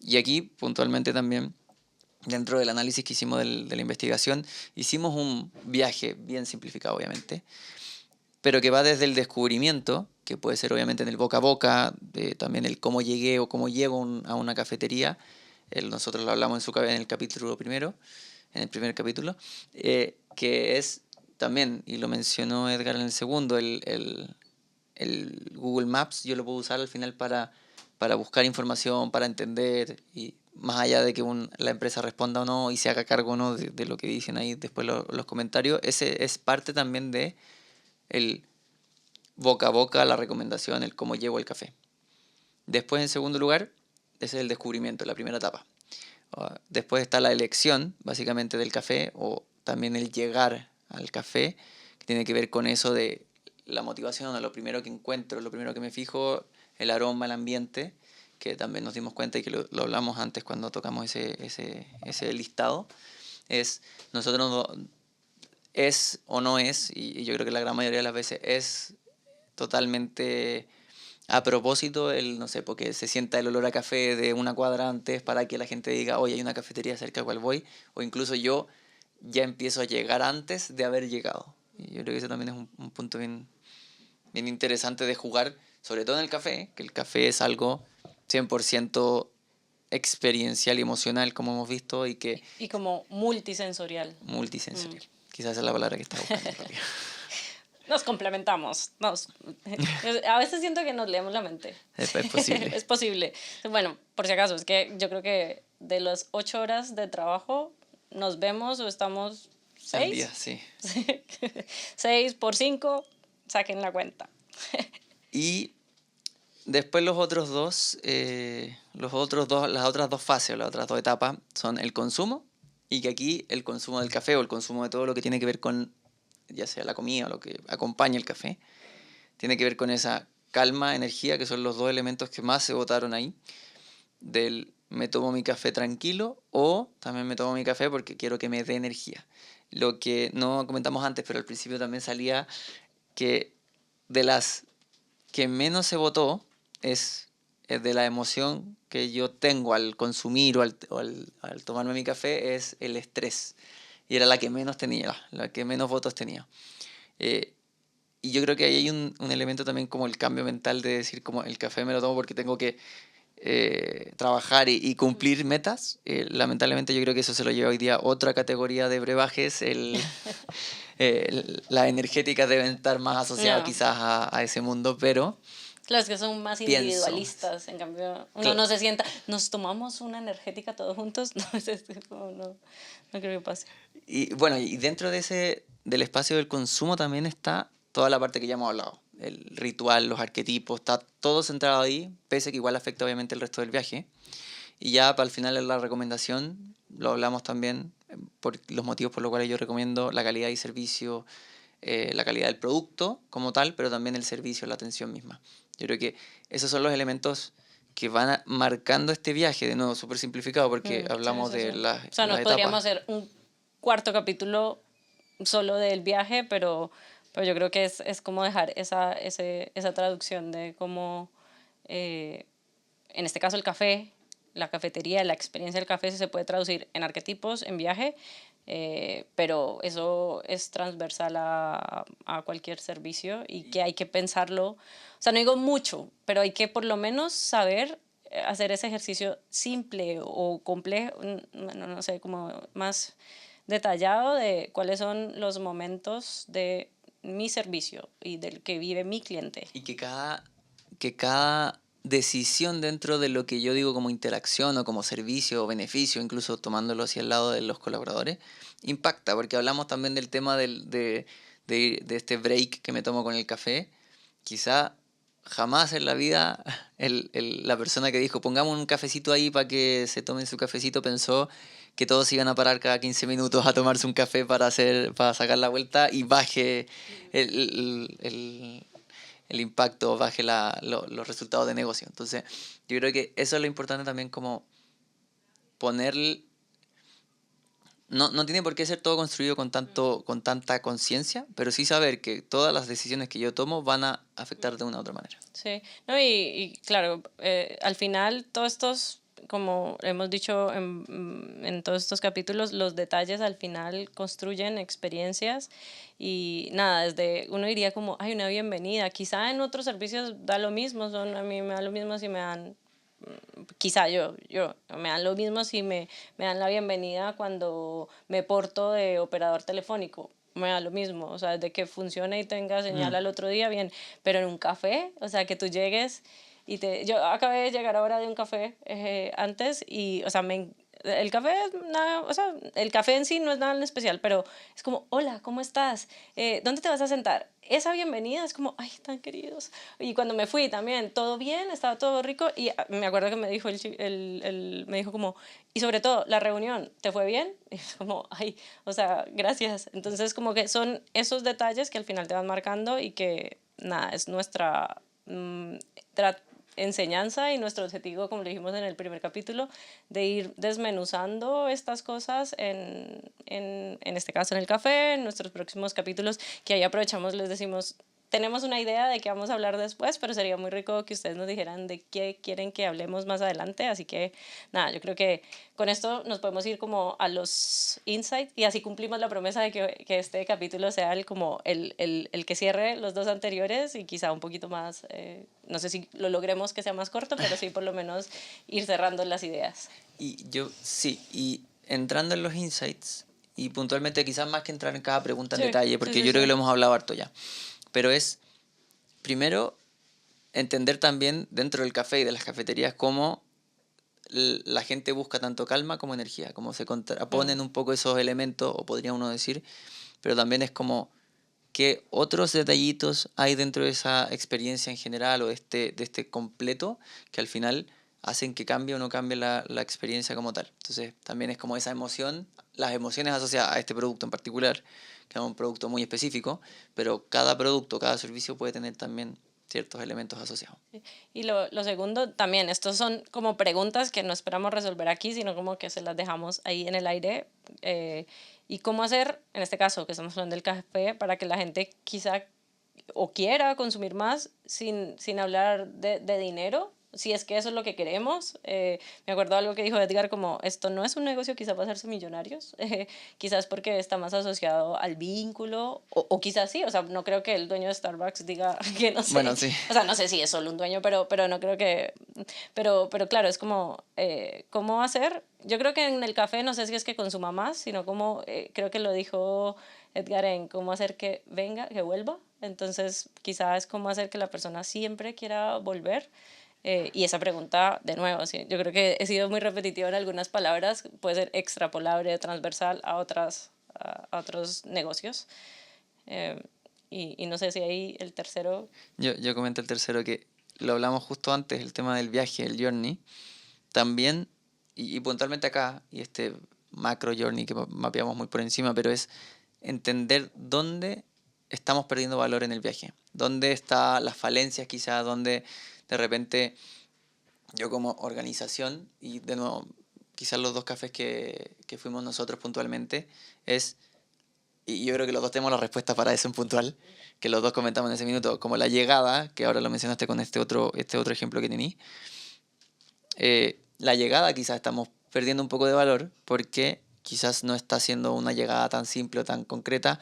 Y aquí, puntualmente también, dentro del análisis que hicimos de la investigación, hicimos un viaje bien simplificado, obviamente, pero que va desde el descubrimiento, que puede ser obviamente en el boca a boca, de también el cómo llegué o cómo llego a una cafetería. Nosotros lo hablamos en el capítulo primero, en el primer capítulo, que es también, y lo mencionó Edgar en el segundo, el Google Maps yo lo puedo usar al final para buscar información, para entender, y más allá de que la empresa responda o no y se haga cargo o no de lo que dicen ahí después los comentarios, ese es parte también de el boca a boca, la recomendación, el cómo llevo el café. Después, en segundo lugar, ese es el descubrimiento, la primera etapa. Después está la elección, básicamente, del café, o también el llegar al café, que tiene que ver con eso de la motivación, lo primero que encuentro, lo primero que me fijo, el aroma, el ambiente, que también nos dimos cuenta y que lo hablamos antes cuando tocamos ese listado, es nosotros es o no es, y yo creo que la gran mayoría de las veces es totalmente a propósito, no sé, porque se sienta el olor a café de una cuadra antes para que la gente diga, oye, hay una cafetería cerca a cual voy, o incluso yo ya empiezo a llegar antes de haber llegado. Y yo creo que eso también es un punto bien interesante de jugar, sobre todo en el café, que el café es algo 100% experiencial y emocional, como hemos visto, y que Y como multisensorial. Mm. multisensorial. Quizás esa es la palabra que estaba buscando en realidad. Nos complementamos. A veces siento que nos leemos la mente. Es posible. Es posible. Bueno, por si acaso, es que yo creo que de las 8 horas de trabajo nos vemos o estamos Al día, 6. sí. 6 por 5, saquen la cuenta. Y después las otras dos fases o las otras dos etapas son el consumo, y que aquí el consumo del café o el consumo de todo lo que tiene que ver con, ya sea la comida o lo que acompaña el café, tiene que ver con esa calma, energía, que son los dos elementos que más se votaron ahí, del me tomo mi café tranquilo o también me tomo mi café porque quiero que me dé energía. Lo que no comentamos antes, pero al principio también salía que de las que menos se votó es de la emoción que yo tengo al consumir o al tomarme mi café, es el estrés. Y era la que menos tenía, la que menos votos tenía. Eh, y yo creo que ahí hay un elemento también como el cambio mental de decir como el café me lo tomo porque tengo que trabajar y cumplir metas. Lamentablemente yo creo que eso se lo lleva hoy día otra categoría de brebajes. Las energéticas deben estar más asociadas No, quizás a ese mundo, pero los que son más pienso. individualistas, en cambio, uno Cl- no se sienta, nos tomamos una energética todos juntos, no, no, no creo que pase. Y bueno, y dentro del espacio del consumo también está toda la parte que ya hemos hablado. El ritual, los arquetipos, está todo centrado ahí, pese que igual afecta obviamente el resto del viaje. Y ya para el final de la recomendación, lo hablamos también por los motivos por los cuales yo recomiendo la calidad y servicio, la calidad del producto como tal, pero también el servicio, la atención misma. Yo creo que esos son los elementos que van marcando este viaje, de nuevo, súper simplificado porque Sí, hablamos sí, sí. de O sea, las nos etapas. podríamos hacer un cuarto capítulo solo del viaje, pero yo creo que es como dejar esa traducción de cómo, eh, en este caso el café, la cafetería, la experiencia del café se puede traducir en arquetipos, en viaje, pero eso es transversal a cualquier servicio y que hay que pensarlo. O sea, no digo mucho, pero hay que por lo menos saber hacer ese ejercicio simple o complejo, bueno, no sé, como más detallado de cuáles son los momentos de mi servicio y del que vive mi cliente. Y que cada decisión dentro de lo que yo digo como interacción o como servicio o beneficio, incluso tomándolo hacia el lado de los colaboradores, impacta, porque hablamos también del tema de este break que me tomo con el café. Quizá jamás en la vida la persona que dijo pongamos un cafecito ahí para que se tomen su cafecito pensó que todos iban a parar cada 15 minutos a tomarse un café para sacar la vuelta y baje el impacto, baje los resultados de negocio. Entonces, yo creo que eso es lo importante también, como poner... No tiene por qué ser todo construido con tanta conciencia, pero sí saber que todas las decisiones que yo tomo van a afectar de una u otra manera. Sí, no, y claro, al final todos estos, como hemos dicho en todos estos capítulos, los detalles al final construyen experiencias y nada, desde uno diría como, hay una bienvenida, quizá en otros servicios da lo mismo, a mí me da lo mismo si me dan quizá yo, me dan lo mismo si me dan la bienvenida cuando me porto de operador telefónico, me da lo mismo, o sea, de que funcione y tenga señal Mm. al otro día, bien, pero en un café, o sea, que tú llegues yo acabé de llegar ahora de un café antes y, o sea, el café es nada, o sea, el café en sí no es nada en especial, pero es como, hola, ¿cómo estás? ¿Dónde te vas a sentar? Esa bienvenida es como, ay, tan queridos. Y cuando me fui también, todo bien, estaba todo rico y me acuerdo que me dijo me dijo como, y sobre todo, la reunión, ¿te fue bien? Y es como, ay, o sea, gracias. Entonces, como que son esos detalles que al final te van marcando y que, nada, es nuestra enseñanza y nuestro objetivo, como lo dijimos en el primer capítulo, de ir desmenuzando estas cosas en este caso en el café, en nuestros próximos capítulos, que ahí aprovechamos, les decimos, tenemos una idea de qué vamos a hablar después, pero sería muy rico que ustedes nos dijeran de qué quieren que hablemos más adelante. Así que nada, yo creo que con esto nos podemos ir como a los insights y así cumplimos la promesa de que este capítulo sea como el que cierre los dos anteriores y quizá un poquito más, no sé si lo logremos que sea más corto, pero sí por lo menos ir cerrando las ideas. Y yo, sí, y entrando en los insights, y puntualmente quizás más que entrar en cada pregunta en Sí, detalle, sí, porque sí, yo creo que sí. lo hemos hablado harto ya, pero es, primero, entender también dentro del café y de las cafeterías cómo la gente busca tanto calma como energía, cómo se Mm, contraponen un poco esos elementos, o podría uno decir, pero también es como qué otros detallitos hay dentro de esa experiencia en general o de este completo que al final hacen que cambie o no cambie la experiencia como tal. Entonces también es como esa emoción, las emociones asociadas a este producto en particular, que es un producto muy específico, pero cada producto, cada servicio puede tener también ciertos elementos asociados. y lo segundo, también, estos son como preguntas que no esperamos resolver aquí, sino como que se las dejamos ahí en el aire. Y cómo hacer, en este caso, que estamos hablando del café, para que la gente quizá o quiera consumir más sin hablar de dinero, si es que eso es lo que queremos. Me acuerdo algo que dijo Edgar, como esto no es un negocio quizás para hacerse millonarios, quizás porque está más asociado al vínculo, o quizás sí, o sea, no creo que el dueño de Starbucks diga que no sé, Bueno, sí. o sea, no sé si es solo un dueño, pero no creo que, pero claro, es como, ¿cómo hacer? Yo creo que en el café no sé si es que consuma más, sino como, creo que lo dijo Edgar en cómo hacer que venga, que vuelva. Entonces, quizás es cómo hacer que la persona siempre quiera volver. Y esa pregunta, de nuevo, sí, yo creo que he sido muy repetitiva en algunas palabras, puede ser extrapolable, transversal a otros negocios. Eh, y no sé si ahí el tercero. Yo comenté el tercero que lo hablamos justo antes, el tema del viaje, el journey. También, y puntualmente acá, y este macro journey que mapeamos muy por encima, pero es entender dónde estamos perdiendo valor en el viaje, dónde están las falencias quizás, dónde de repente yo como organización, y de nuevo, quizás los dos cafés que fuimos nosotros puntualmente, es, y yo creo que los dos tenemos la respuesta para eso en puntual, que los dos comentamos en ese minuto, como la llegada, que ahora lo mencionaste con este otro ejemplo que tení, la llegada quizás estamos perdiendo un poco de valor porque quizás no está siendo una llegada tan simple o tan concreta.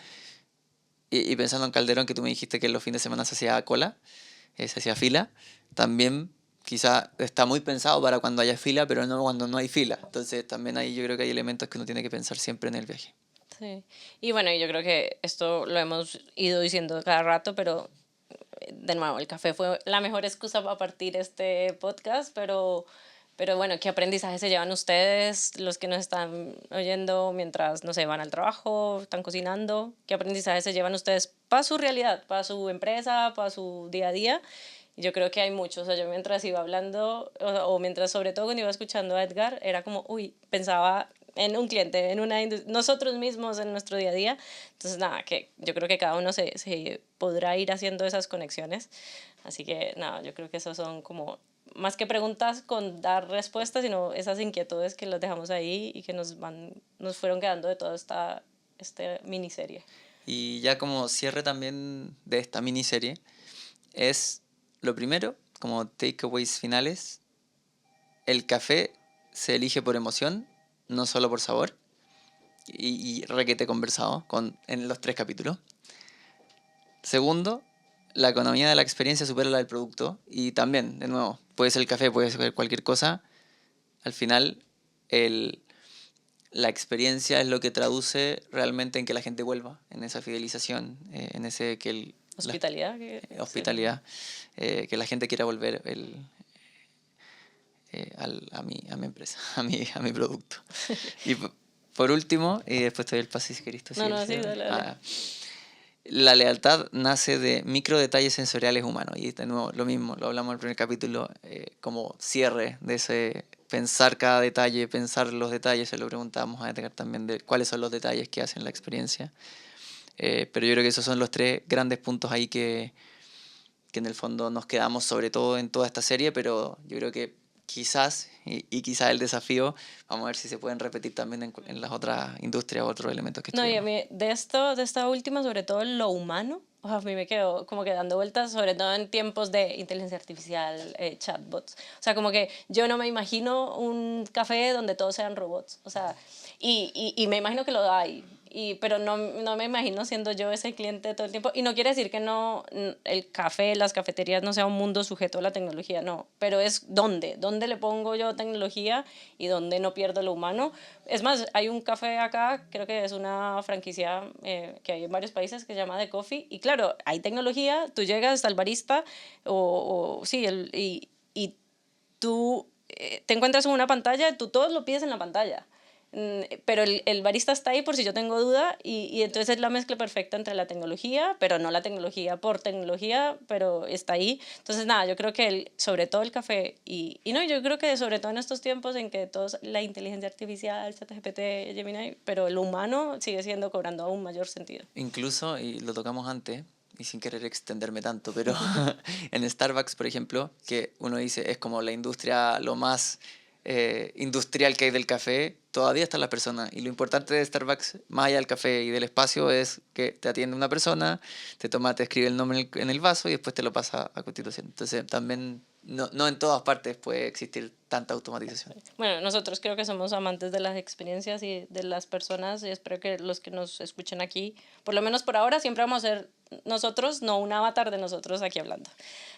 Y pensando en Calderón, que tú me dijiste que en los fines de semana se hacía cola, se hacía fila, también quizás está muy pensado para cuando haya fila, pero no cuando no hay fila. Entonces también ahí yo creo que hay elementos que uno tiene que pensar siempre en el viaje. Sí. Y bueno, yo creo que esto lo hemos ido diciendo cada rato, pero de nuevo, el café fue la mejor excusa para partir este podcast, pero bueno, ¿qué aprendizaje se llevan ustedes, los que nos están oyendo mientras, no sé, van al trabajo, están cocinando? ¿Qué aprendizaje se llevan ustedes para su realidad, para su empresa, para su día a día? Y yo creo que hay muchos. O sea, yo mientras iba hablando, o mientras sobre todo cuando iba escuchando a Edgar, era como, uy, pensaba en un cliente, en una nosotros mismos en nuestro día a día. Entonces, nada, que yo creo que cada uno se podrá ir haciendo esas conexiones. Así que, nada, yo creo que esos son como más que preguntas con dar respuestas, sino esas inquietudes que las dejamos ahí y que nos fueron quedando de toda esta miniserie. Y ya como cierre también de esta miniserie, es lo primero, como takeaways finales, el café se elige por emoción, no solo por sabor, y requete conversado en los 3 capítulos. Segundo, la economía de la experiencia supera la del producto, y también, de nuevo, puede ser el café, puede ser cualquier cosa, al final el, la experiencia es lo que traduce realmente en que la gente vuelva, en esa fidelización, en ese que Hospitalidad. hospitalidad, que la gente quiera volver a mi empresa, a mi producto. Y por último, y después te doy el pase si querés tú No, sigue el no, sí, cierre. dale, dale. La lealtad nace de micro detalles sensoriales humanos. Y de nuevo, lo mismo, lo hablamos en el primer capítulo, como cierre de ese pensar cada detalle, pensar los detalles. Se lo preguntábamos a Edgar también de cuáles son los detalles que hacen la experiencia. Pero yo creo que esos son los 3 grandes puntos ahí que en el fondo nos quedamos sobre todo en toda esta serie, pero yo creo que quizás, y quizás el desafío, vamos a ver si se pueden repetir también en las otras industrias o otros elementos que No, y a estudiamos. mí de esta última, sobre todo lo humano, o sea, a mí me quedó como que dando vueltas, sobre todo en tiempos de inteligencia artificial, chatbots. O sea, como que yo no me imagino un café donde todos sean robots. O sea, y me imagino que lo hay. Pero no me imagino siendo yo ese cliente todo el tiempo. Y no quiere decir que no el café, las cafeterías no sea un mundo sujeto a la tecnología, no. Pero es dónde le pongo yo tecnología y dónde no pierdo lo humano. Es más, hay un café acá, creo que es una franquicia que hay en varios países que se llama The Coffee. Y claro, hay tecnología, tú llegas al barista sí, y tú te encuentras en una pantalla, tú todo lo pides en la pantalla. Pero el barista está ahí por si yo tengo duda y entonces es la mezcla perfecta entre la tecnología, pero no la tecnología por tecnología, pero está ahí. Entonces nada, yo creo que sobre todo el café y no, yo creo que sobre todo en estos tiempos en que todos la inteligencia artificial, ChatGPT, Gemini, pero lo humano sigue siendo cobrando aún mayor sentido. Incluso, y lo tocamos antes, y sin querer extenderme tanto, pero en Starbucks, por ejemplo, que uno dice es como la industria lo más industrial que hay del café, todavía está la persona. Y lo importante de Starbucks, más allá del café y del espacio, es que te atiende una persona, te escribe el nombre en el vaso y después te lo pasa a Constitución. Entonces, también no en todas partes puede existir tanta automatización. Bueno, nosotros creo que somos amantes de las experiencias y de las personas y espero que los que nos escuchen aquí, por lo menos por ahora, siempre vamos a ser nosotros, no un avatar de nosotros aquí hablando.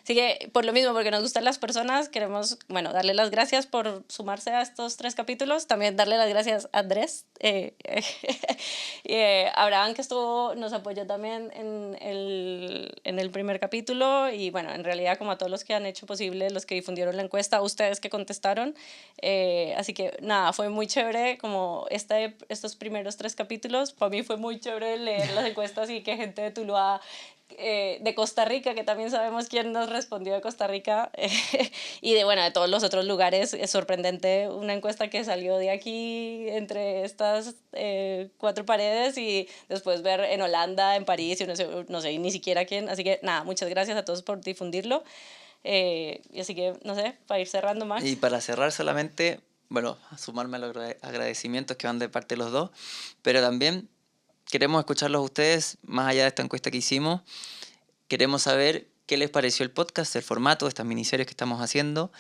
Así que por lo mismo, porque nos gustan las personas, queremos, bueno, darle las gracias por sumarse a estos 3 capítulos, también darle las gracias a Andrés, Abraham que nos apoyó también en el primer capítulo y bueno, en realidad como a todos los que han hecho posible, los que difundieron la encuesta, a ustedes que contestaron. Así que nada, fue muy chévere como estos primeros 3 capítulos. Para mí fue muy chévere leer las encuestas y que gente de Tuluá, de Costa Rica, que también sabemos quién nos respondió de Costa Rica, y bueno, de todos los otros lugares. Es sorprendente una encuesta que salió de aquí entre estas 4 paredes y después ver en Holanda, en París, y no sé ni siquiera quién. Así que nada, muchas gracias a todos por difundirlo. Y así que, no sé, para ir cerrando, Y Max. para cerrar solamente, bueno, a sumarme a los agradecimientos que van de parte de los dos, pero también queremos escucharlos a ustedes, más allá de esta encuesta que hicimos, queremos saber qué les pareció el podcast, el formato, estas miniseries que estamos haciendo,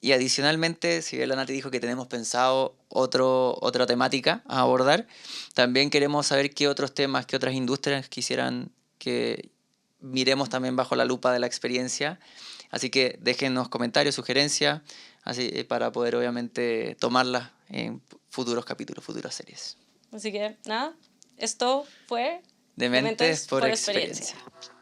y adicionalmente, si bien la Nati dijo que tenemos pensado otra temática a abordar, también queremos saber qué otros temas, qué otras industrias quisieran que miremos también bajo la lupa de la experiencia. Así que déjenos comentarios, sugerencias, así para poder obviamente tomarlas en futuros capítulos, futuras series. Así que, nada, esto fue Dementes Dementes por por experiencia. experiencia.